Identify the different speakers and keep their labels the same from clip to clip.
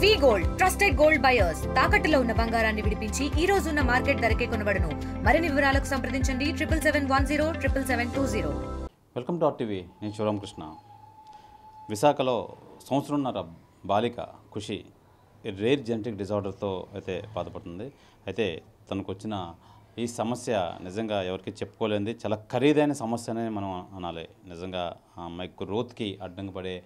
Speaker 1: వి gold trusted gold buyers తాకట్టులో ఉన్న బంగారాన్ని విడిపించి ఈ రోజు ఉన్న మార్కెట్ ధరకే కొనబడును. మరిన్ని వివరాలకు సంప్రదించండి 7771077720.
Speaker 2: Welcome to RTV. నేను శివరామకృష్ణ. విశాఖలో సంవత్సరంన్నర బాలిక ఖుషి రేర్ జెనెటిక్ డిజార్డర్తో అయితే బాధపడుతుంది. అయితే తనకు వచ్చిన ఈ సమస్య నిజంగా ఎవరికి చెప్పుకోలేనిది, చాలా ఖరీదైన సమస్యనే మనం అనాలి. నిజంగా ఆ అమ్మాయి గ్రోత్కి అడ్డంగా పడే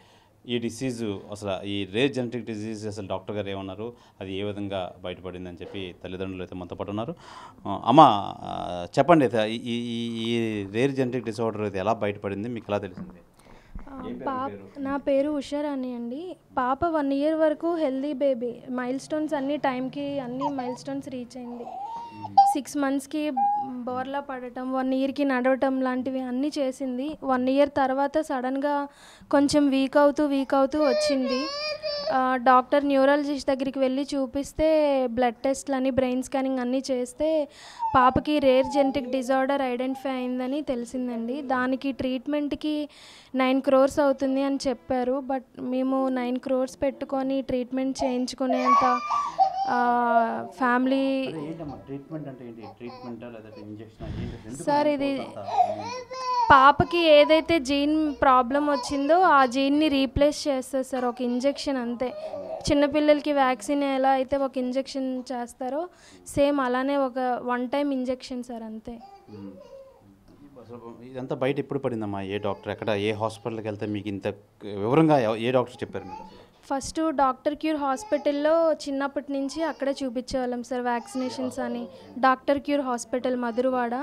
Speaker 2: ఈ డిసీజు, అసలు ఈ రేర్ జెనెటిక్ డిసీజ్ అసలు డాక్టర్ గారు ఏమన్నారు, అది ఏ విధంగా బయటపడిందని చెప్పి తల్లిదండ్రులు అయితే మనతో పాటు ఉన్నారు. అమ్మ చెప్పండి, ఈ రేర్ జెనెటిక్ డిసార్డర్ అయితే ఎలా బయటపడింది, మీకు ఎలా తెలిసింది?
Speaker 3: నా పేరు ఉషారాణి అండి. పాప 1 year వరకు హెల్దీ బేబీ, మైల్ స్టోన్స్ అన్ని టైంకి అన్ని మైల్ స్టోన్స్ రీచ్ అయింది. 6 monthsకి బోర్లా పడటం, 1 yearకి నడవటం లాంటివి అన్నీ చేసింది. 1 year తర్వాత సడన్గా కొంచెం వీక్ అవుతూ వచ్చింది. డాక్టర్ న్యూరాలజిస్ట్ దగ్గరికి వెళ్ళి చూపిస్తే బ్లడ్ టెస్ట్లని, బ్రెయిన్ స్కానింగ్ అన్నీ చేస్తే పాపకి రేర్ జెనెటిక్ డిజార్డర్ ఐడెంటిఫై అయిందని తెలిసిందండి. దానికి ట్రీట్మెంట్కి 9 crores అవుతుంది అని చెప్పారు. బట్ మేము 9 crores పెట్టుకొని ట్రీట్మెంట్ చేయించుకునేంత ఫ్యామిలీ. సార్, ఇది పాపకి ఏదైతే జీన్ ప్రాబ్లం వచ్చిందో ఆ జీన్ని రీప్లేస్ చేస్తారు సార్, ఒక ఇంజెక్షన్ అంతే. చిన్నపిల్లలకి వ్యాక్సిన్ ఎలా అయితే ఒక ఇంజెక్షన్ చేస్తారో సేమ్ అలానే ఒక 1 time ఇంజెక్షన్ సార్, అంతే.
Speaker 2: ఇదంతా బయట ఎప్పుడు పడిందమ్మా? ఏ డాక్టర్, ఎక్కడ, ఏ హాస్పిటల్కి వెళ్తే మీకు ఇంత వివరంగా ఏ డాక్టర్ చెప్పారు మీకు?
Speaker 3: ఫస్ట్ డాక్టర్ క్యూర్ హాస్పిటల్లో చిన్నప్పటి నుంచి అక్కడే చూపించేవాళ్ళం సార్, వ్యాక్సినేషన్స్ అని. Doctor cure hospital Madhurawada.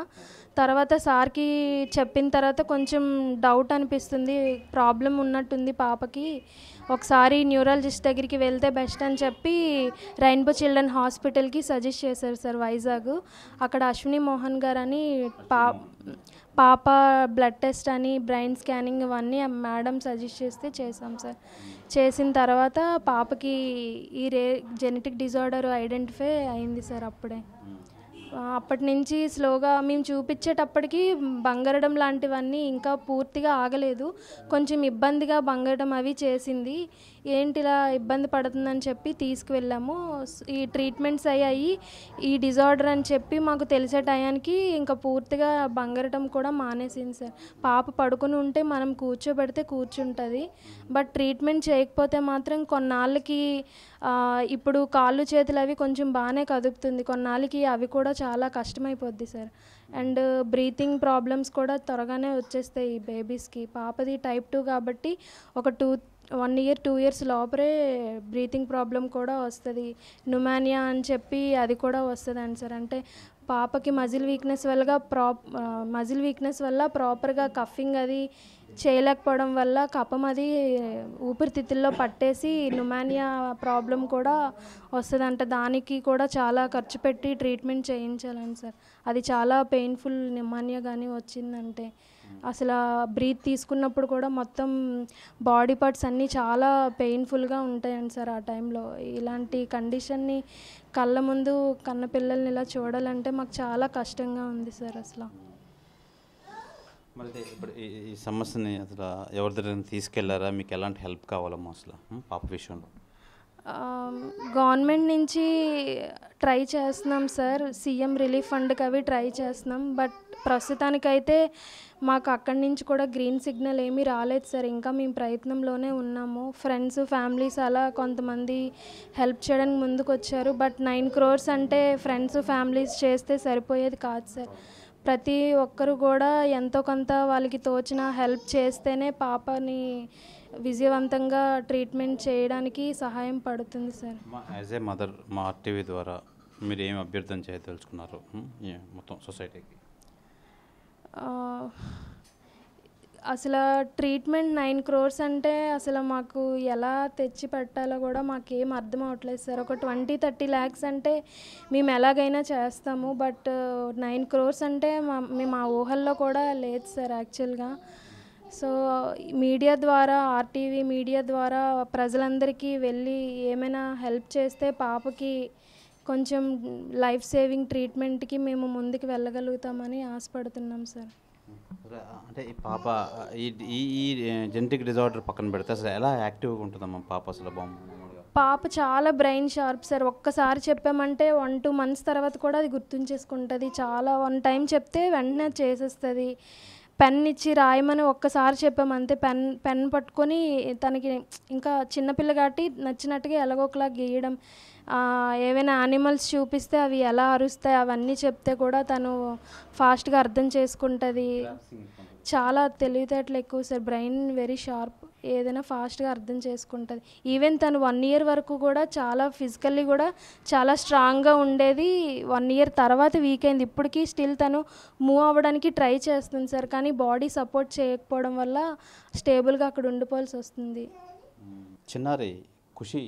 Speaker 3: తర్వాత సార్కి చెప్పిన తర్వాత కొంచెం డౌట్ అనిపిస్తుంది, ప్రాబ్లం ఉన్నట్టుంది పాపకి, ఒకసారి న్యూరాలజిస్ట్ దగ్గరికి వెళ్తే బెస్ట్ అని చెప్పి రెయిన్బో చిల్డ్రన్ హాస్పిటల్కి సజెస్ట్ చేశారు సార్, వైజాగ్. అక్కడ అశ్విని మోహన్ గారు అని పాప బ్లడ్ టెస్ట్ అని, బ్రెయిన్ స్కానింగ్ ఇవన్నీ మేడం సజెస్ట్ చేస్తే చేసాం సార్. చేసిన తర్వాత పాపకి ఈ జెనెటిక్ డిజార్డర్ ఐడెంటిఫై అయింది సార్ అప్పుడే. అప్పటి నుంచి స్లోగా మేము చూపించేటప్పటికి బంగరడం లాంటివన్నీ ఇంకా పూర్తిగా ఆగలేదు, కొంచెం ఇబ్బందిగా బంగరడం అవి చేసింది. ఏంటి ఇలా ఇబ్బంది పడుతుందని చెప్పి తీసుకువెళ్ళాము. ఈ ట్రీట్మెంట్స్ అయ్యాయి. ఈ డిజార్డర్ అని చెప్పి మాకు తెలిసే టయానికి ఇంకా పూర్తిగా బంగరటం కూడా మానేసింది సార్. పాప పడుకుని ఉంటే మనం కూర్చోబెడితే కూర్చుంటుంది, బట్ ట్రీట్మెంట్ చేయకపోతే మాత్రం కొన్నాళ్ళకి ఇప్పుడు కాళ్ళు చేతులు అవి కొంచెం బాగానే కదుపుతుంది, కొన్నాళ్ళకి అవి కూడా చాలా కష్టమైపోద్ది సార్. అండ్ బ్రీతింగ్ ప్రాబ్లమ్స్ కూడా త్వరగానే వచ్చేస్తాయి ఈ బేబీస్కి. పాపది type 2 కాబట్టి ఒక 1 year 2 years లోపలే బ్రీతింగ్ ప్రాబ్లం కూడా వస్తుంది. న్యూమానియా అని చెప్పి అది కూడా వస్తుందండి సార్. అంటే పాపకి మజిల్ వీక్నెస్ వల్ల ప్రాపర్గా కఫింగ్ అది చేయలేకపోవడం వల్ల కఫం అది ఊపిరితిత్తుల్లో పట్టేసి న్యూమానియా ప్రాబ్లం కూడా వస్తుందంట. దానికి కూడా చాలా ఖర్చు పెట్టి ట్రీట్మెంట్ చేయించాలని సార్. అది చాలా పెయిన్ఫుల్, న్యూమానియా కానీ వచ్చిందంటే అసలు బ్రీత్ తీసుకున్నప్పుడు కూడా మొత్తం బాడీ పార్ట్స్ అన్నీ చాలా పెయిన్ఫుల్గా ఉంటాయండి సార్ ఆ టైంలో. ఇలాంటి కండిషన్ని కళ్ళ ముందు కన్న పిల్లల్ని ఇలా చూడాలంటే మాకు చాలా కష్టంగా ఉంది సార్ అసలు.
Speaker 2: మరి ఇప్పుడు ఈ సమస్యని అసలు ఎవరి దగ్గర తీసుకెళ్లారా? మీకు ఎలాంటి హెల్ప్ కావాలమ్మా అసలు పాప విషయంలో?
Speaker 3: గవర్నమెంట్ నుంచి ట్రై చేస్తున్నాం సార్, సీఎం రిలీఫ్ ఫండ్కి అవి ట్రై చేస్తున్నాం. బట్ ప్రస్తుతానికైతే మాకు అక్కడి నుంచి కూడా గ్రీన్ సిగ్నల్ ఏమీ రాలేదు సార్. ఇంకా మేము ప్రయత్నంలోనే ఉన్నాము. ఫ్రెండ్స్, ఫ్యామిలీస్ అలా కొంతమంది హెల్ప్ చేయడానికి ముందుకు వచ్చారు. బట్ 9 crores అంటే ఫ్రెండ్స్, ఫ్యామిలీస్ చేస్తే సరిపోయేది కాదు సార్. ప్రతి ఒక్కరు కూడా ఎంతో కొంత వాళ్ళకి తోచిన హెల్ప్ చేస్తేనే పాపని విజయవంతంగా ట్రీట్మెంట్ చేయడానికి సహాయం పడుతుంది సార్.
Speaker 2: యాజ్ ఏ మదర్, మా RTV ద్వారా మీరు ఏం అభ్యర్థన చేయదలుచుకున్నారు మొత్తం సొసైటీకి?
Speaker 3: అసలు ట్రీట్మెంట్ 9 crores అంటే అసలు మాకు ఎలా తెచ్చి పెట్టాలో కూడా మాకేం అర్థం అవ్వట్లేదు సార్. ఒక 20-30 lakhs అంటే మేము ఎలాగైనా చేస్తాము, బట్ 9 crores అంటే మేము ఆ ఊహల్లో కూడా లేదు సార్ యాక్చువల్గా. సో మీడియా ద్వారా, RTV మీడియా ద్వారా ప్రజలందరికీ వెళ్ళి ఏమైనా హెల్ప్ చేస్తే పాపకి కొంచెం లైఫ్ సేవింగ్ ట్రీట్మెంట్కి మేము ముందుకు వెళ్ళగలుగుతామని ఆశపడుతున్నాం సార్.
Speaker 2: అంటే ఈ పాప ఈ జెనెటిక్ డిజార్డర్ పక్కన పెడితే అసలు ఎలా యాక్టివ్గా ఉంటుందమ్మా పాప అసలు?
Speaker 3: పాప చాలా బ్రెయిన్ షార్ప్ సార్. ఒక్కసారి చెప్పామంటే 1-2 మంత్స్ తర్వాత కూడా అది గుర్తుంచేసుకుంటుంది. చాలా 1 టైం చెప్తే వెంటనే అది చేసేస్తుంది. పెన్ ఇచ్చి రాయమని ఒక్కసారి చెప్పామంతే పెన్ పట్టుకొని తనకి ఇంకా చిన్నపిల్ల కాబట్టి నచ్చినట్టుగా ఎలాగోకలా గీయడం, ఏవైనా యానిమల్స్ చూపిస్తే అవి ఎలా అరుస్తాయి అవన్నీ చెప్తే కూడా తను ఫాస్ట్గా అర్థం చేసుకుంటుంది. చాలా తెలివితేటలు ఎక్కువ సార్. Brain very sharp. ఏదైనా ఫాస్ట్గా అర్థం చేసుకుంటుంది. ఈవెన్ తను 1 ఇయర్ వరకు కూడా చాలా ఫిజికల్లీ కూడా చాలా స్ట్రాంగ్గా ఉండేది. 1 ఇయర్ తర్వాత వీక్ అయింది. ఇప్పటికీ స్టిల్ తను మూవ్ అవ్వడానికి ట్రై చేస్తుంది సార్. కానీ బాడీ సపోర్ట్ చేయకపోవడం వల్ల స్టేబుల్గా అక్కడ ఉండిపోవాల్సి వస్తుంది.
Speaker 2: చిన్నారి ఖుషి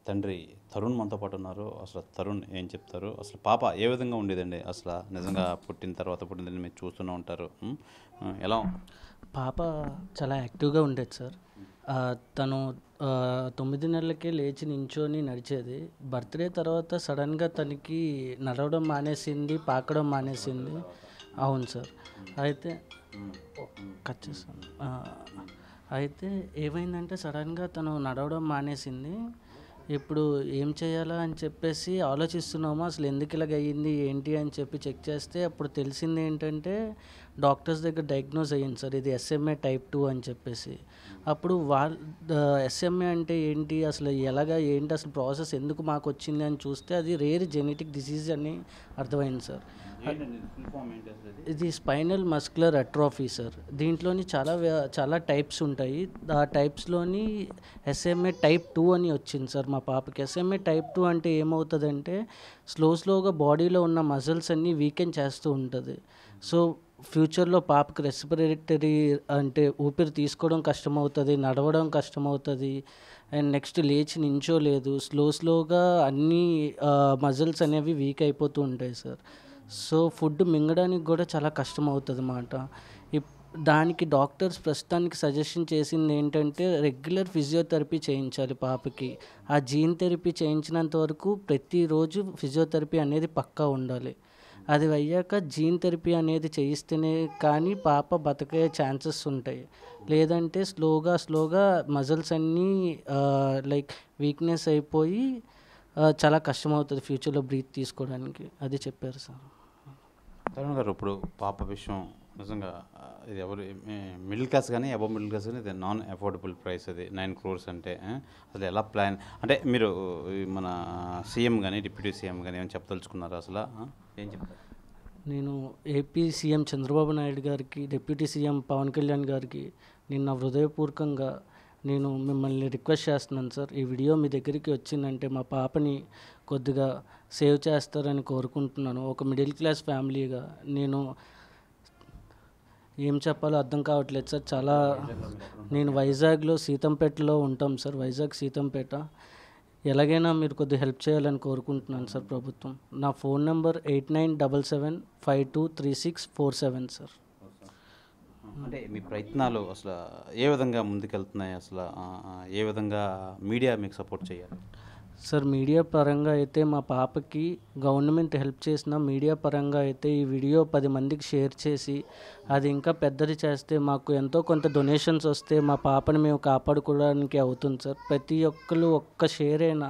Speaker 2: తండ్రి తరుణ్ మనతో పాటు ఉన్నారు. అసలు తరుణ్ ఏం చెప్తారు, అసలు పాప ఏ విధంగా ఉండేదండి, అసలు నిజంగా పుట్టిందని మీరు చూస్తూనే ఉంటారు. ఎలా
Speaker 4: పాప చాలా యాక్టివ్గా ఉండేది సార్. తను 9 నెలలకే లేచి నించొని నడిచేది. బర్త్డే తర్వాత సడన్గా తనకి నడవడం మానేసింది, పాకడం మానేసింది. అవును సార్. అయితే కట్ చేస్తాను. అయితే ఏమైందంటే సడన్గా తను నడవడం మానేసింది. ఇప్పుడు ఏం చేయాలా అని చెప్పేసి ఆలోచిస్తున్నాము. అసలు ఎందుకు ఇలాగ అయ్యింది ఏంటి అని చెప్పి చెక్ చేస్తే అప్పుడు తెలిసింది ఏంటంటే డాక్టర్స్ దగ్గర డయాగ్నోజ్ అయ్యింది సార్, ఇది SMA type 2 అని చెప్పేసి. అప్పుడు SMA అంటే ఏంటి, అసలు ఏంటి అసలు ప్రాసెస్ ఎందుకు మాకు వచ్చింది అని చూస్తే అది రేర్ జెనెటిక్ డిసీజ్ అని అర్థమైంది సార్. ఇది స్పైనల్ మస్కులర్ అట్రోఫీ సార్. దీంట్లోని చాలా టైప్స్ ఉంటాయి. ఆ టైప్స్లోని SMA type 2 అని వచ్చింది సార్ మా పాపకి. SMA type 2 అంటే ఏమవుతుందంటే స్లోగా బాడీలో ఉన్న మజిల్స్ అన్నీ వీకెన్ చేస్తూ ఉంటుంది. సో ఫ్యూచర్లో పాపకి రెస్పిరేటరీ అంటే ఊపిరి తీసుకోవడం కష్టమవుతుంది, నడవడం కష్టమవుతుంది, అండ్ నెక్స్ట్ లేచి నించోలేదు. స్లోగా అన్ని మజిల్స్ అనేవి వీక్ అయిపోతూ ఉంటాయి సార్. సో ఫుడ్ మింగడానికి కూడా చాలా కష్టం అవుతుంది అన్నమాట. దానికి డాక్టర్స్ ప్రస్తుతానికి సజెషన్ చేసింది ఏంటంటే రెగ్యులర్ ఫిజియోథెరపీ చేయించాలి పాపకి. ఆ జీన్ థెరపీ చేయించినంత వరకు ప్రతిరోజు ఫిజియోథెరపీ అనేది పక్కా ఉండాలి. అది అయ్యాక జీన్ థెరపీ అనేది చేయిస్తేనే కానీ పాప బతికే ఛాన్సెస్ ఉంటాయి. లేదంటే స్లోగా మజిల్స్ అన్నీ లైక్ వీక్నెస్ అయిపోయి చాలా కష్టమవుతుంది ఫ్యూచర్లో బ్రీత్ తీసుకోవడానికి. అది చెప్పారు సార్.
Speaker 2: తరుణ్ గారు, ఇప్పుడు పాప విషయం నిజంగా ఇది ఎవరు మిడిల్ క్లాస్ కానీ అబవ్ మిడిల్ క్లాస్ కానీ ఇది నాన్ అఫోర్డబుల్ ప్రైస్. అది 9 crores అంటే అసలు ఎలా ప్లాన్ అంటే మీరు మన సీఎం కానీ డిప్యూటీ సీఎం కానీ ఏమైనా చెప్పదలుచుకున్నారు, అసలు ఏం చెప్తారు?
Speaker 4: నేను ఏపీ సీఎం చంద్రబాబు నాయుడు గారికి, డిప్యూటీ సీఎం పవన్ కళ్యాణ్ గారికి నిన్న హృదయపూర్వకంగా నేను మిమ్మల్ని రిక్వెస్ట్ చేస్తున్నాను సార్. ఈ వీడియో మీ దగ్గరికి వచ్చిందంటే మా పాపని కొద్దిగా సేవ్ చేస్తారని కోరుకుంటున్నాను. ఒక మిడిల్ క్లాస్ ఫ్యామిలీగా నేను ఏం చెప్పాలో అర్థం కావట్లేదు సార్. నేను వైజాగ్లో సీతంపేటలో ఉంటాం సార్, వైజాగ్ సీతంపేట. ఎలాగైనా మీరు కొద్దిగా హెల్ప్ చేయాలని కోరుకుంటున్నాను సార్ ప్రభుత్వం. నా ఫోన్ నెంబర్ 8977523647 సార్.
Speaker 2: అంటే మీ ప్రయత్నాలు అసలు ఏ విధంగా ముందుకెళ్తున్నాయి, అసలు ఏ విధంగా మీడియా మీకు సపోర్ట్ చేయాలి
Speaker 4: సార్? మీడియా పరంగా అయితే మా పాపకి గవర్నమెంట్ హెల్ప్ చేసిన మీడియా పరంగా అయితే ఈ వీడియో 10 మందికి షేర్ చేసి అది ఇంకా పెద్దది చేస్తే మాకు ఎంతో కొంత డొనేషన్స్ వస్తే మా పాపని మేము కాపాడుకోవడానికి అవుతుంది సార్. ప్రతి ఒక్కరు ఒక్క షేర్ అయినా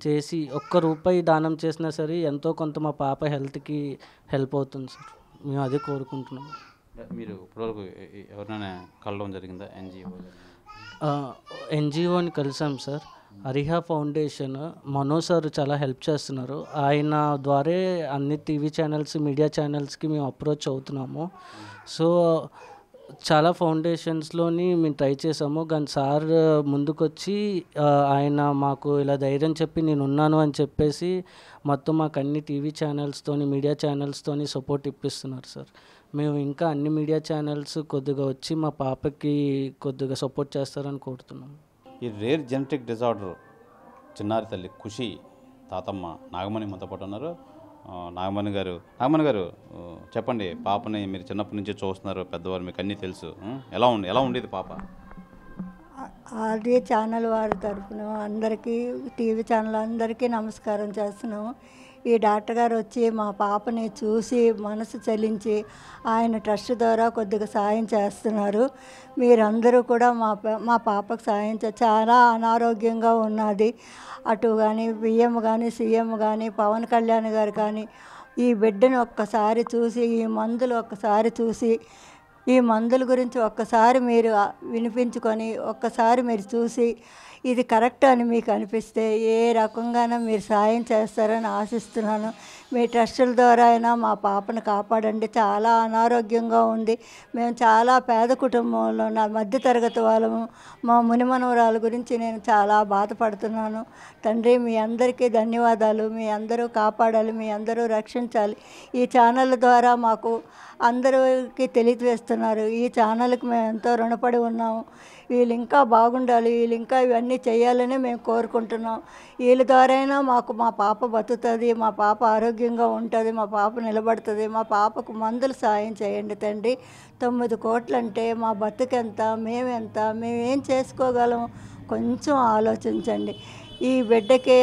Speaker 4: చేసి ₹1 దానం చేసినా సరే ఎంతో కొంత మా పాప హెల్త్కి హెల్ప్ అవుతుంది సార్. మేము అదే కోరుకుంటున్నాం.
Speaker 2: మీరు ఇప్పటివరకు ఎవరినైనా కలవడం జరిగిందా?
Speaker 4: ఎన్జిఓని కలిసాం సార్. అరిహా ఫౌండేషన్ మనోజ్ సార్ చాలా హెల్ప్ చేస్తున్నారు. ఆయన ద్వారా అన్ని టీవీ ఛానల్స్, మీడియా ఛానల్స్కి మేము అప్రోచ్ అవుతున్నాము. సో చాలా ఫౌండేషన్స్లోని మేము ట్రై చేసాము, కానీ సార్ ముందుకొచ్చి ఆయన మాకు ఇలా ధైర్యం చెప్పి నేను ఉన్నాను అని చెప్పేసి మొత్తం మాకు అన్ని టీవీ ఛానల్స్తోని, మీడియా ఛానల్స్తోని సపోర్ట్ ఇప్పిస్తున్నారు సార్. మేము ఇంకా అన్ని మీడియా ఛానల్స్ కొద్దిగా వచ్చి మా పాపకి కొద్దిగా సపోర్ట్ చేస్తారని కోరుతున్నాము.
Speaker 2: ఈ రేర్ జెనెటిక్ డిజార్డర్ చిన్నారి తల్లి ఖుషి తాతమ్మ నాగమణి మనతో పాటు ఉన్నారు. నాగమణి గారు చెప్పండి, పాపని మీరు చిన్నప్పటి నుంచి చూస్తున్నారు, పెద్దవారు మీకు అన్నీ తెలుసు. ఎలా ఉండేది పాప?
Speaker 5: ఆర్డీ ఛానల్ వారి తరఫున అందరికీ, టీవీ ఛానల్ అందరికీ నమస్కారం చేస్తున్నాము. ఈ డాక్టర్ గారు వచ్చి మా పాపని చూసి మనసు చలించి ఆయన ట్రస్ట్ ద్వారా కొద్దిగా సాయం చేస్తున్నారు. మీరందరూ కూడా మా పాపకు సాయం చాలా అనారోగ్యంగా ఉన్నది. అటు కానీ బియ్యం కానీ సీఎం కానీ పవన్ కళ్యాణ్ గారు కానీ ఈ బిడ్డను ఒక్కసారి చూసి ఈ మందులు ఒక్కసారి చూసి ఈ మందుల గురించి ఒక్కసారి మీరు వినిపించుకొని ఒక్కసారి మీరు చూసి ఇది కరెక్ట్ అని మీకు అనిపిస్తే ఏ రకంగానూ మీరు సాయం చేస్తారని ఆశిస్తున్నాను. మీ ట్రస్టుల ద్వారా అయినా మా పాపను కాపాడండి. చాలా అనారోగ్యంగా ఉంది. మేము చాలా పేద కుటుంబంలో నా మధ్యతరగతి వాళ్ళము. మా మునిమనవరాల గురించి నేను చాలా బాధపడుతున్నాను. తండ్రి మీ అందరికీ ధన్యవాదాలు. మీ అందరూ కాపాడాలి, మీ అందరూ రక్షించాలి. ఈ ఛానల్ ద్వారా మాకు అందరికీ తెలియజేస్తున్నారు. ఈ ఛానల్కి మేము ఎంతో రుణపడి ఉన్నాము. వీళ్ళు ఇంకా బాగుండాలి, వీళ్ళు ఇంకా ఇవన్నీ చేయాలని మేము కోరుకుంటున్నాం. వీళ్ళ ద్వారా మాకు మా పాప బతుకుతుంది, మా పాప ఆరోగ్యంగా ఉంటుంది, మా పాప నిలబడుతుంది. మా పాపకు మందులు సాయం చేయండి తండ్రి. 9 కోట్లు అంటే మా బతుకెంత, మేమెంత, మేమేం చేసుకోగలము కొంచెం ఆలోచించండి. ఈ బిడ్డకి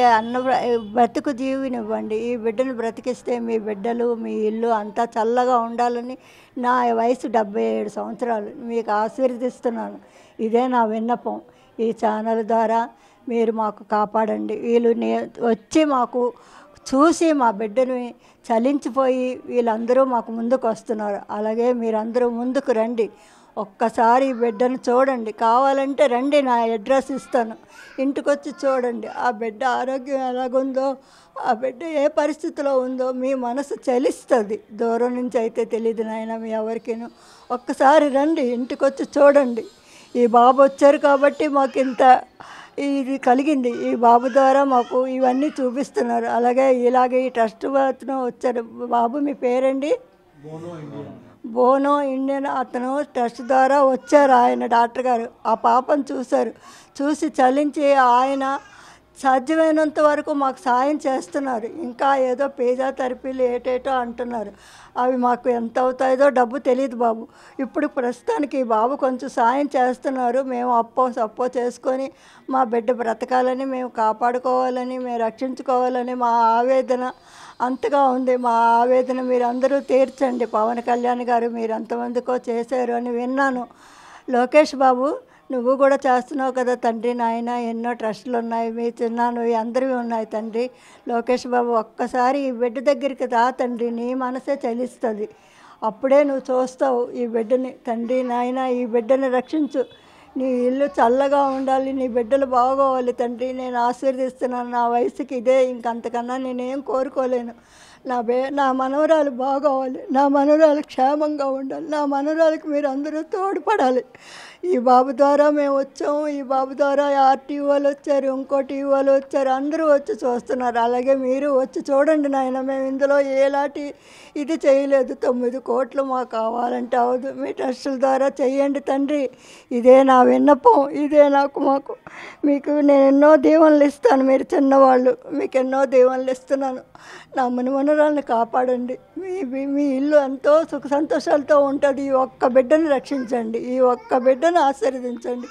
Speaker 5: బ్రతుకు జీవినివ్వండి. ఈ బిడ్డను బ్రతికిస్తే మీ బిడ్డలు మీ ఇల్లు అంతా చల్లగా ఉండాలని నా వయసు 77 సంవత్సరాలు మీకు ఆశీర్వదిస్తున్నాను. ఇదే నా విన్నపం. ఈ ఛానల్ ద్వారా మీరు మాకు కాపాడండి. వీళ్ళు వచ్చి మాకు చూసి మా బిడ్డని చలించిపోయి వీళ్ళందరూ మాకు ముందుకు వస్తున్నారు. అలాగే మీరందరూ ముందుకు రండి. ఒక్కసారి ఈ బిడ్డను చూడండి. కావాలంటే రండి, నా అడ్రస్ ఇస్తాను. ఇంటికి వచ్చి చూడండి. ఆ బిడ్డ ఆరోగ్యం ఎలాగుందో, ఆ బిడ్డ ఏ పరిస్థితిలో ఉందో మీ మనసు చలిస్తుంది. దూరం నుంచి అయితే తెలియదు నాయన మీ ఎవరికిను. ఒక్కసారి రండి, ఇంటికి వచ్చి చూడండి. ఈ బాబు వచ్చారు కాబట్టి మాకు ఇంత ఇది కలిగింది. ఈ బాబు ద్వారా మాకు ఇవన్నీ చూపిస్తున్నారు. అలాగే ఇలాగే ఈ ట్రస్ట్ వచ్చారు. బాబు మీ పేరండి? Bono Indian. అతను ట్రస్ట్ ద్వారా వచ్చారు. ఆయన డాక్టర్ గారు ఆ పాపను చూశారు. చూసి చలించి ఆయన సాధ్యమైనంత వరకు మాకు సాయం చేస్తున్నారు. ఇంకా ఏదో ఫిజియోథెరపీలు ఏటేటో అంటున్నారు. అవి మాకు ఎంత అవుతాయో డబ్బు తెలియదు బాబు. ఇప్పుడు ప్రస్తుతానికి ఈ బాబు కొంచెం సాయం చేస్తున్నారు. మేము సప్పో చేసుకొని మా బిడ్డ బ్రతకాలని, మేము కాపాడుకోవాలని, మేము రక్షించుకోవాలని మా ఆవేదన అంతగా ఉంది. మా ఆవేదన మీరు అందరూ తీర్చండి. పవన్ కళ్యాణ్ గారు మీరు ఎంతమందికో చేశారు అని విన్నాను. లోకేష్ బాబు నువ్వు కూడా చేస్తున్నావు కదా తండ్రి. నాయన ఎన్నో ట్రస్టులు ఉన్నాయి, మీ చిన్నాను అందరివి ఉన్నాయి తండ్రి. లోకేష్ బాబు ఒక్కసారి ఈ బిడ్డ దగ్గరికి రా తండ్రి. నీ మనసే చలిస్తుంది. అప్పుడే నువ్వు చూస్తావు ఈ బిడ్డని. తండ్రి నాయన ఈ బిడ్డని రక్షించు. నీ ఇల్లు చల్లగా ఉండాలి, నీ బిడ్డలు బాగోవాలి తండ్రి. నేను ఆశీర్దిస్తున్నాను. నా వయసుకి ఇదే, ఇంకంతకన్నా నేనేం కోరుకోలేను. నా మనవరాలు బాగోవాలి, నా మనవరాలు క్షేమంగా ఉండాలి, నా మనవరాలకు మీరు అందరూ తోడ్పడాలి. ఈ బాబు ద్వారా మేము వచ్చాము. ఈ బాబు ద్వారా ఆర్టీవీ వాళ్ళు వచ్చారు, ఇంకో టీవీ వాళ్ళు వచ్చారు, అందరూ వచ్చి చూస్తున్నారు. అలాగే మీరు వచ్చి చూడండి నాయన. మేము ఇందులో ఎలాంటి ఇది చేయలేదు. 9 కోట్లు మాకు కావాలంటే అవదు. మీ ట్రస్టుల ద్వారా చెయ్యండి తండ్రి. ఇదే నా విన్నపం. ఇదే మాకు మీకు నేను ఎన్నో దీవెనలు ఇస్తాను. మీరు చిన్నవాళ్ళు, మీకు ఎన్నో దీవెనలు ఇస్తున్నాను. నా మనవరాలను కాపాడండి. మీ ఇల్లు ఎంతో సుఖ సంతోషాలతో ఉంటుంది. ఈ ఒక్క బిడ్డను రక్షించండి. ఈ ఒక్క బిడ్డను ఆశీర్వదించండి.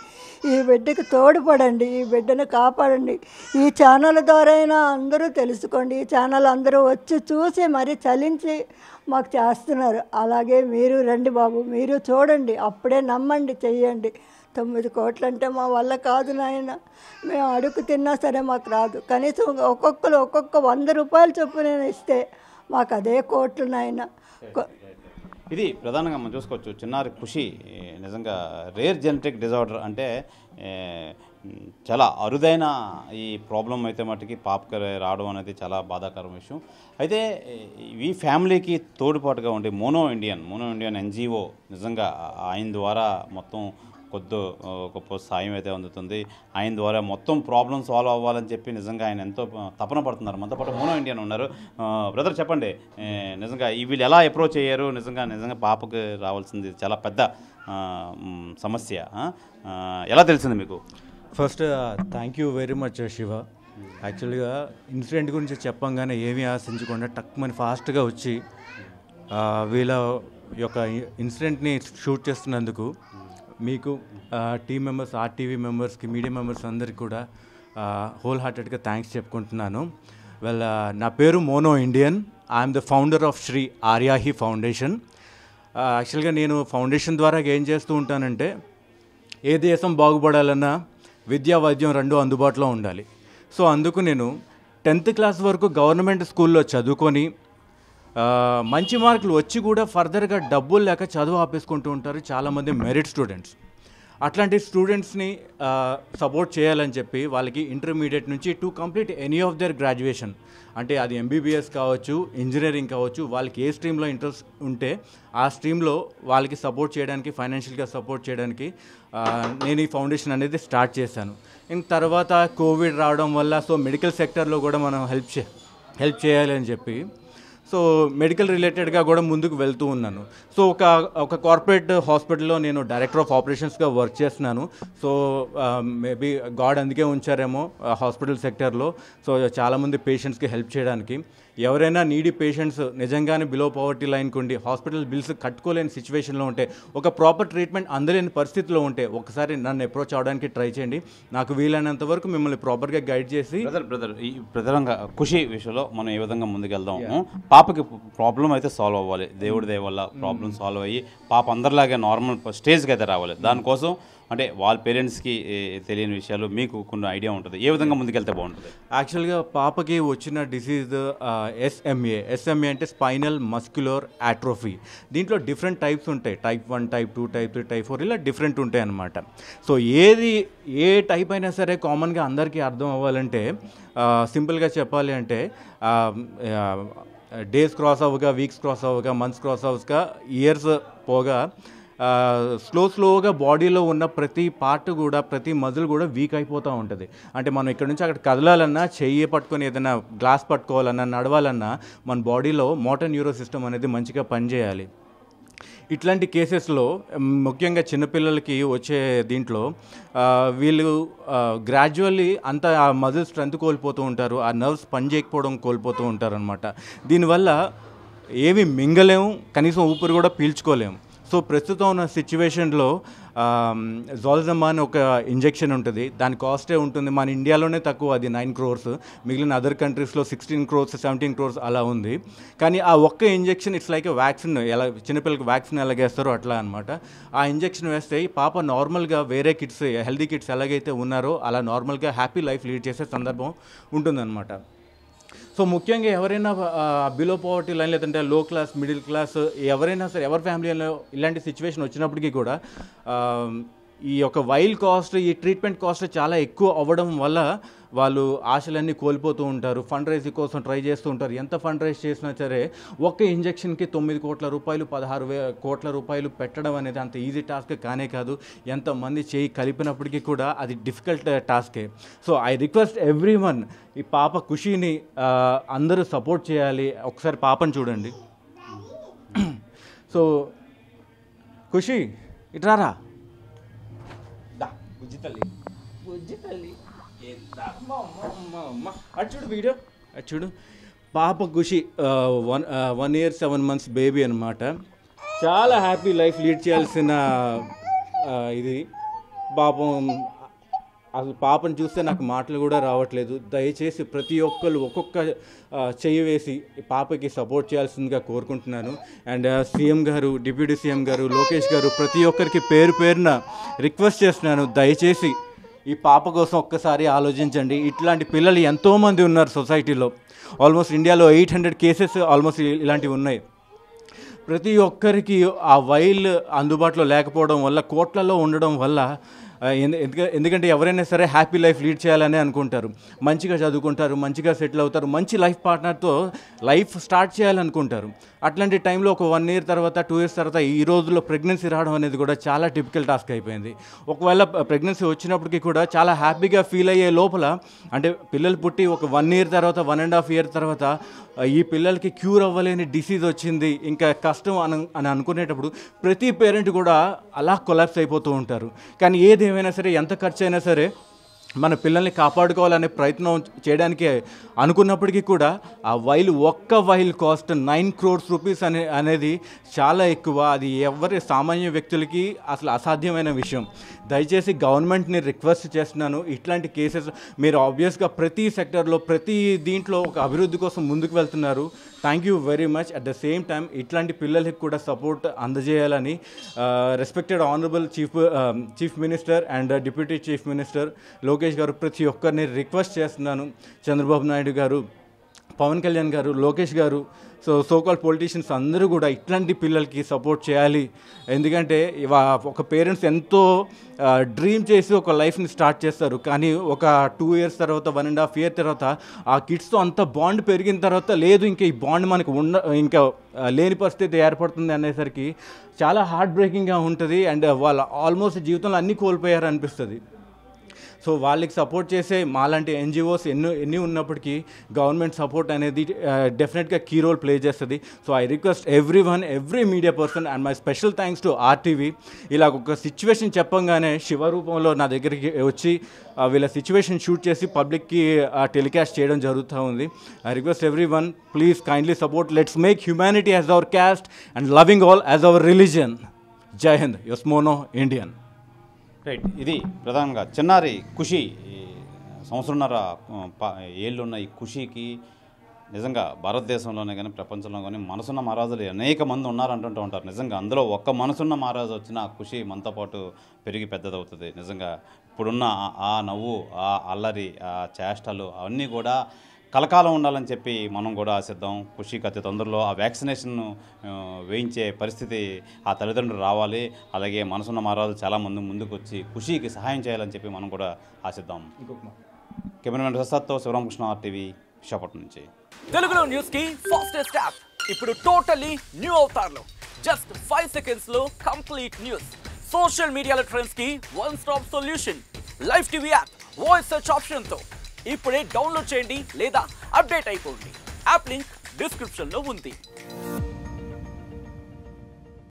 Speaker 5: ఈ బిడ్డకు తోడ్పడండి. ఈ బిడ్డను కాపాడండి. ఈ ఛానల్ ద్వారా అయినా అందరూ తెలుసుకోండి. ఈ ఛానల్ అందరూ వచ్చి చూసి మరీ చలించి మాకు చేస్తున్నారు. అలాగే మీరు రండి బాబు, మీరు చూడండి. అప్పుడే నమ్మండి, చెయ్యండి. 9 కోట్లు అంటే మా వల్ల కాదు నాయన. మేము అడుగు తిన్నా సరే మాకు రాదు. కనీసం ఒక్కొక్కరు 100 రూపాయలు చొప్పున ఇస్తే మాకు అదే కోట్లు నాయన.
Speaker 2: ఇది ప్రధానంగా మనం చూసుకోవచ్చు. చిన్నారి ఖుషి నిజంగా రేర్ జెనెటిక్ డిజార్డర్ అంటే చాలా అరుదైన ఈ ప్రాబ్లం అయితే మట్టుకి పాపకి రావడం అనేది చాలా బాధాకరం విషయం. అయితే ఈ ఫ్యామిలీకి తోడ్పాటుగా ఉండే మోనో ఇండియన్ ఎన్జిఓ నిజంగా ఆయన ద్వారా మొత్తం గొప్ప సాయం అయితే అందుతుంది. ఆయన ద్వారా మొత్తం ప్రాబ్లమ్ సాల్వ్ అవ్వాలని చెప్పి నిజంగా ఆయన ఎంతో తపన పడుతున్నారు. మనతో పాటు మోనో ఇండియన్ ఉన్నారు. బ్రదర్ చెప్పండి, నిజంగా వీళ్ళు ఎలా అప్రోచ్ అయ్యారు? నిజంగా పాపకు రావాల్సింది చాలా పెద్ద సమస్య. ఎలా తెలిసింది మీకు?
Speaker 6: First thank you very much Shiva. యాక్చువల్గా ఇన్సిడెంట్ గురించి చెప్పంగానే ఏమీ ఆశించకుండా టక్మని ఫాస్ట్గా వచ్చి వీళ్ళ యొక్క ఇన్సిడెంట్ని షూట్ చేస్తున్నందుకు మీకు టీమ్ మెంబర్స్, ఆర్టీవీ మెంబర్స్కి, మీడియా మెంబర్స్ అందరికీ కూడా హోల్ హార్టెడ్గా థ్యాంక్స్ చెప్పుకుంటున్నాను. వెల్ నా పేరు Mono Indian. I am the founder of Shri Aryahi foundation. యాక్చువల్గా నేను ఫౌండేషన్ ద్వారా ఏం చేస్తూ ఉంటానంటే, ఏ దేశం బాగుపడాలన్నా విద్యా వైద్యం రెండు అందుబాటులో ఉండాలి. సో అందుకు నేను 10th క్లాస్ వరకు గవర్నమెంట్ స్కూల్లో చదువుకొని మంచి మార్కులు వచ్చి కూడా ఫర్దర్గా డబ్బులు లేక చదువు ఆపేసుకుంటూ ఉంటారు చాలామంది మెరిట్ స్టూడెంట్స్. అట్లాంటి స్టూడెంట్స్ని సపోర్ట్ చేయాలని చెప్పి వాళ్ళకి ఇంటర్మీడియట్ నుంచి to complete any of their graduation, అంటే అది MBBS కావచ్చు, ఇంజనీరింగ్ కావచ్చు, వాళ్ళకి ఏ స్ట్రీమ్లో ఇంట్రెస్ట్ ఉంటే ఆ స్ట్రీమ్లో వాళ్ళకి సపోర్ట్ చేయడానికి, ఫైనాన్షియల్గా సపోర్ట్ చేయడానికి నేను ఈ ఫౌండేషన్ అనేది స్టార్ట్ చేశాను. ఇంక తర్వాత కోవిడ్ రావడం వల్ల సో మెడికల్ సెక్టర్లో కూడా మనం హెల్ప్ చేయాలి అని చెప్పి సో మెడికల్ రిలేటెడ్గా కూడా ముందుకు వెళ్తూ ఉన్నాను. సో ఒక కార్పొరేట్ హాస్పిటల్లో నేను డైరెక్టర్ ఆఫ్ ఆపరేషన్స్గా వర్క్ చేస్తున్నాను. సో మేబీ గాడ్ అందుకే ఉంచారేమో హాస్పిటల్ సెక్టర్లో. సో చాలామంది పేషెంట్స్కి హెల్ప్ చేయడానికి, ఎవరైనా నీడీ పేషెంట్స్ నిజంగానే బిలో పవర్టీ లైన్కి ఉండి హాస్పిటల్ బిల్స్ కట్టుకోలేని సిచ్యువేషన్లో ఉంటే, ఒక ప్రాపర్ ట్రీట్మెంట్ అందలేని పరిస్థితిలో ఉంటే ఒకసారి నన్ను అప్రోచ్ అవ్వడానికి ట్రై చేయండి. నాకు వీలైనంత వరకు మిమ్మల్ని ప్రాపర్గా గైడ్ చేసి.
Speaker 2: ఈ ప్రధానంగా ఖుషి విషయంలో మనం ఏ విధంగా ముందుకెళ్దాము, పాపకి ప్రాబ్లం అయితే సాల్వ్ అవ్వాలి, దేవుడి దయ వల్ల ప్రాబ్లం సాల్వ్ అయ్యి పాప అందరిలాగే నార్మల్ స్టేజ్కి అయితే రావాలి. దానికోసం అంటే వాళ్ళ పేరెంట్స్కి తెలియని విషయాలు మీకు కొన్ని ఐడియా ఉంటుంది, ఏ విధంగా ముందుకెళ్తే బాగుంటుంది?
Speaker 6: యాక్చువల్గా పాపకి వచ్చిన డిసీజ్ SMA అంటే స్పైనల్ మస్క్యులర్ ఆట్రోఫీ. దీంట్లో డిఫరెంట్ టైప్స్ ఉంటాయి, Type 1, Type 2, Type 3, Type 4 ఇలా డిఫరెంట్ ఉంటాయి అన్నమాట. సో ఏ టైప్ అయినా సరే కామన్గా అందరికీ అర్థం అవ్వాలంటే, సింపుల్గా చెప్పాలి అంటే డేస్ క్రాస్ అవ్వగా, వీక్స్ క్రాస్ అవ్వగా, మంత్స్ క్రాస్ అవ్వగా, ఇయర్స్ పోగా స్లోగా బాడీలో ఉన్న ప్రతి పార్ట్ కూడా, ప్రతి మజిల్ కూడా వీక్ అయిపోతూ ఉంటుంది. అంటే మనం ఇక్కడ నుంచి అక్కడ కదలాలన్నా, చెయ్యి పట్టుకొని ఏదైనా గ్లాస్ పట్టుకోవాలన్నా, నడవాలన్నా మన బాడీలో మోటార్ న్యూరో సిస్టమ్ అనేది మంచిగా పనిచేయాలి. ఇట్లాంటి కేసెస్లో ముఖ్యంగా చిన్నపిల్లలకి వచ్చే దీంట్లో వీళ్ళు గ్రాడ్యువల్లీ అంతా ఆ మజిల్ స్ట్రెంత్ కోల్పోతూ ఉంటారు, ఆ నర్వ్స్ పనిచేయకపోవడం కోల్పోతూ ఉంటారు అనమాట. దీనివల్ల ఏమి మింగలేము, కనీసం ఊపిరి కూడా పీల్చుకోలేము. సో ప్రస్తుతం ఉన్న సిచ్యువేషన్లో జోల్జమా అని ఒక ఇంజెక్షన్ ఉంటుంది, దాని కాస్టే ఉంటుంది మన ఇండియాలోనే తక్కువ, అది 9 crores, మిగిలిన అదర్ కంట్రీస్లో 16 crores 17 crores అలా ఉంది. కానీ ఆ ఒక్క ఇంజెక్షన్ ఇట్స్ లైక్ వ్యాక్సిన్, ఎలా చిన్నపిల్లలకి వ్యాక్సిన్ ఎలాగేస్తారో అట్లా అనమాట. ఆ ఇంజెక్షన్ వేస్తే పాప నార్మల్గా వేరే కిడ్స్, హెల్దీ కిడ్స్ ఎలాగైతే ఉన్నారో అలా నార్మల్గా హ్యాపీ లైఫ్ లీడ్ చేసే సందర్భం ఉంటుందన్నమాట. సో ముఖ్యంగా ఎవరైనా బిలో పవర్టీ లైన్, లేదంటే లో క్లాస్, మిడిల్ క్లాస్, ఎవరైనా సరే ఎవరి ఫ్యామిలీలో ఇలాంటి సిచ్యువేషన్ వచ్చినప్పటికీ కూడా ఈ యొక్క వైల్డ్ కాస్ట్, ఈ ట్రీట్మెంట్ కాస్ట్ చాలా ఎక్కువ అవ్వడం వల్ల వాళ్ళు ఆశలన్నీ కోల్పోతూ ఉంటారు. ఫండ్ రైజింగ్ కోసం ట్రై చేస్తూ ఉంటారు. ఎంత ఫండ్ రైజ్ చేసినా సరే ఒక్క ఇంజెక్షన్కి 9 కోట్ల రూపాయలు, 16 కోట్ల రూపాయలు పెట్టడం అనేది అంత ఈజీ టాస్క్ కానే కాదు. ఎంతమంది చేయి కలిపినప్పటికీ కూడా అది డిఫికల్ట్ టాస్కే. So I request everyone, ఈ పాప ఖుషిని అందరూ సపోర్ట్ చేయాలి. ఒకసారి పాపను చూడండి. సో ఖుషి ఇట్రారా, బుజ్జి తల్లి అటు చూడు, వీడియో అటు చూడు. పాప ఖుషి 1 year 7 months బేబీ అనమాట. చాలా హ్యాపీ లైఫ్ లీడ్ చేయాల్సిన ఇది పాపం. అసలు పాపను చూస్తే నాకు మాటలు కూడా రావట్లేదు. దయచేసి ప్రతి ఒక్కరు ఒక్కొక్క చెయ్యి వేసి పాపకి సపోర్ట్ చేయాల్సిందిగా కోరుకుంటున్నాను. అండ్ సీఎం గారు, డిప్యూటీ సీఎం గారు, లోకేష్ గారు, ప్రతి ఒక్కరికి పేరు పేరున రిక్వెస్ట్ చేస్తున్నాను, దయచేసి ఈ పాప కోసం ఒక్కసారి ఆలోచించండి. ఇట్లాంటి పిల్లలు ఎంతోమంది ఉన్నారు సొసైటీలో. ఆల్మోస్ట్ ఇండియాలో 800 కేసెస్ ఆల్మోస్ట్ ఇలాంటివి ఉన్నాయి. ప్రతి ఒక్కరికి ఆ వైల్ అందుబాటులో లేకపోవడం వల్ల, కోట్లలో ఉండడం వల్ల, ఎందుకంటే ఎవరైనా సరే హ్యాపీ లైఫ్ లీడ్ చేయాలని అనుకుంటారు, మంచిగా చదువుకుంటారు, మంచిగా సెటిల్ అవుతారు, మంచి లైఫ్ పార్ట్నర్తో లైఫ్ స్టార్ట్ చేయాలనుకుంటారు. అట్లాంటి టైంలో ఒక 1 year తర్వాత, 2 years తర్వాత ఈ రోజుల్లో ప్రెగ్నెన్సీ రావడం అనేది కూడా చాలా టిపికల్ టాస్క్ అయిపోయింది. ఒకవేళ ప్రెగ్నెన్సీ వచ్చినప్పటికీ కూడా చాలా హ్యాపీగా ఫీల్ అయ్యే లోపల, అంటే పిల్లలు పుట్టి ఒక 1 year తర్వాత, 1.5 year తర్వాత ఈ పిల్లలకి క్యూర్ అవ్వలేని డిసీజ్ వచ్చింది, ఇంకా కష్టం అని అనుకునేటప్పుడు ప్రతి పేరెంట్ కూడా అలా కొలాప్స్ అయిపోతూ ఉంటారు. కానీ ఏదేమైనా సరే, ఎంత ఖర్చు అయినా సరే మన పిల్లల్ని కాపాడుకోవాలనే ప్రయత్నం చేయడానికి అనుకున్నప్పటికీ కూడా ఆ ఒక్క వైల్ కాస్ట్ 9 crores rupees అనేది చాలా ఎక్కువ. అది ఎవరి సామాన్య వ్యక్తులకి అసలు అసాధ్యమైన విషయం. దయచేసి గవర్నమెంట్ని రిక్వెస్ట్ చేస్తున్నాను, ఇట్లాంటి కేసెస్ మీరు ఆబ్వియస్గా ప్రతి సెక్టర్లో ప్రతి దీంట్లో ఒక అభివృద్ధి కోసం ముందుకు వెళ్తున్నారు. Thank you very much. At the same time ఇట్లాంటి పిల్లలకి కూడా సపోర్ట్ అందజేయాలని respected honourable chief minister and deputy chief minister Lokesh గారు ప్రతి ఒక్కరిని రిక్వెస్ట్ చేస్తున్నాను. చంద్రబాబు నాయుడు గారు, పవన్ కళ్యాణ్ గారు, లోకేష్ గారు, సోకాల్ పొలిటీషియన్స్ అందరూ కూడా ఇట్లాంటి పిల్లలకి సపోర్ట్ చేయాలి. ఎందుకంటే ఒక పేరెంట్స్ ఎంతో డ్రీమ్ చేసి ఒక లైఫ్ని స్టార్ట్ చేస్తారు, కానీ ఒక 2 years తర్వాత 1.5 year తర్వాత ఆ కిడ్స్తో అంత బాండ్ పెరిగిన తర్వాత లేదు ఇంకా ఈ బాండ్ మనకు ఇంకా లేని పరిస్థితి ఏర్పడుతుంది అనేసరికి చాలా హార్ట్ బ్రేకింగ్గా ఉంటుంది. అండ్ వాళ్ళు ఆల్మోస్ట్ జీవితంలో అన్నీ కోల్పోయారు అనిపిస్తుంది. సో వాళ్ళకి సపోర్ట్ చేసే మాలాంటి ఎన్జిఓస్ ఎన్ని ఉన్నప్పటికీ గవర్నమెంట్ సపోర్ట్ అనేది డెఫినెట్గా కీ రోల్ ప్లే చేస్తుంది. So I request every media person and my special thanks to RTV. ఇలా ఒక సిచ్యువేషన్ చెప్పంగానే శివ రూపంలో నా దగ్గరికి వచ్చి వీళ్ళ సిచ్యువేషన్ షూట్ చేసి పబ్లిక్కి టెలికాస్ట్ చేయడం జరుగుతూ ఉంది. I request everyone, please kindly support. Let's make humanity as our caste and loving all as our religion. జై హింద్. యస్మోనో ఇండియన్.
Speaker 2: రైట్. ఇది ప్రధానంగా చిన్నారి ఖుషి, 1.5 ఏళ్ళున్న ఈ ఖుషికి నిజంగా భారతదేశంలోనే కానీ ప్రపంచంలో కానీ మనసున్న మహారాజులు అనేక మంది ఉన్నారంటుంటూ ఉంటారు. నిజంగా అందులో ఒక్క మనసున్న మహారాజు వచ్చిన ఖుషి మనతో పాటు పెరిగి పెద్దదవుతుంది. నిజంగా ఇప్పుడున్న ఆ నవ్వు, ఆ అల్లరి, ఆ చేష్టలు అవన్నీ కూడా కలకాలం ఉండాలని చెప్పి మనం కూడా ఆశిద్దాం. ఖుషికి అతి తొందరలో ఆ వ్యాక్సినేషన్ వేయించే పరిస్థితి ఆ తల్లిదండ్రులు రావాలి. అలాగే మనసున్న మహారాజు చాలామంది ముందుకు వచ్చి ఖుషికి సహాయం చేయాలని చెప్పి మనం కూడా ఆశిద్దాం. కెమెరామెన్ ప్రసాద్తో శివరామకృష్ణ, RTV, విశాఖపట్నం నుంచి.
Speaker 7: తెలుగులో న్యూస్ కి ఫాస్టెస్ట్ యాప్ ఇప్పుడు టోటలీ న్యూ అవతార్లో జస్ట్ 5 seconds లో కంప్లీట్ న్యూస్. సోషల్ మీడియాలో ట్రెండ్స్ కి one stop solution. Live TV app voice search option తో ఇప్పుడే డౌన్లోడ్ చేయండి లేదా అప్డేట్ అయిపోండి. యాప్ లింక్ డిస్క్రిప్షన్ లో ఉంది.